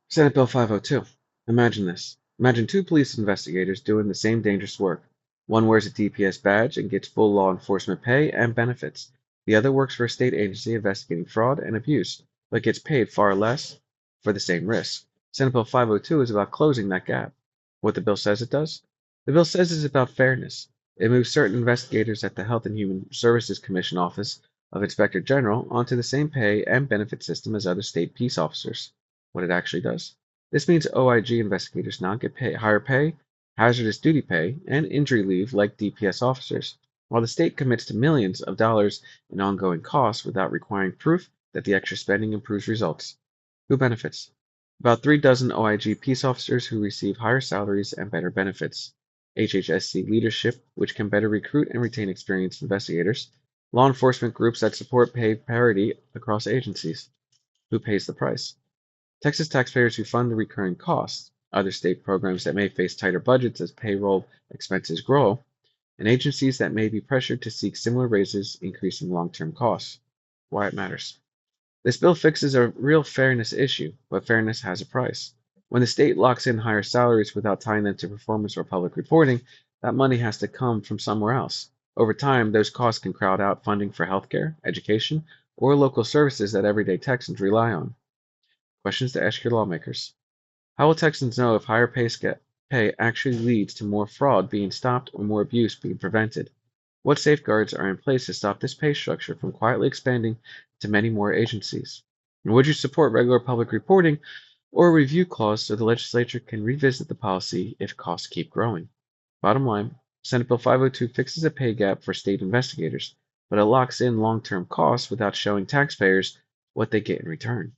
Senate Bill 502. Imagine this. Imagine two police investigators doing the same dangerous work. One wears a DPS badge and gets full law enforcement pay and benefits. The other works for a state agency investigating fraud and abuse, but gets paid far less for the same risk. Senate Bill 502 is about closing that gap. What the bill says it does? The bill says it's about fairness. It moves certain investigators at the Health and Human Services Commission Office of Inspector General onto the same pay and benefit system as other state peace officers. What it actually does? This means OIG investigators now get higher pay, hazardous duty pay, and injury leave like DPS officers, while the state commits to millions of dollars in ongoing costs without requiring proof that the extra spending improves results. Who benefits? About 3 dozen OIG peace officers who receive higher salaries and better benefits. HHSC leadership, which can better recruit and retain experienced investigators. Law enforcement groups that support pay parity across agencies. Who pays the price? Texas taxpayers who fund the recurring costs, other state programs that may face tighter budgets as payroll expenses grow, and agencies that may be pressured to seek similar raises, increasing long-term costs. Why it matters. This bill fixes a real fairness issue, but fairness has a price. When the state locks in higher salaries without tying them to performance or public reporting, that money has to come from somewhere else. Over time, those costs can crowd out funding for healthcare, education, or local services that everyday Texans rely on. Questions to ask your lawmakers. How will Texans know if higher pay actually leads to more fraud being stopped or more abuse being prevented? What safeguards are in place to stop this pay structure from quietly expanding to many more agencies? And would you support regular public reporting or a review clause so the legislature can revisit the policy if costs keep growing? Bottom line, Senate Bill 502 fixes a pay gap for state investigators, but it locks in long-term costs without showing taxpayers what they get in return.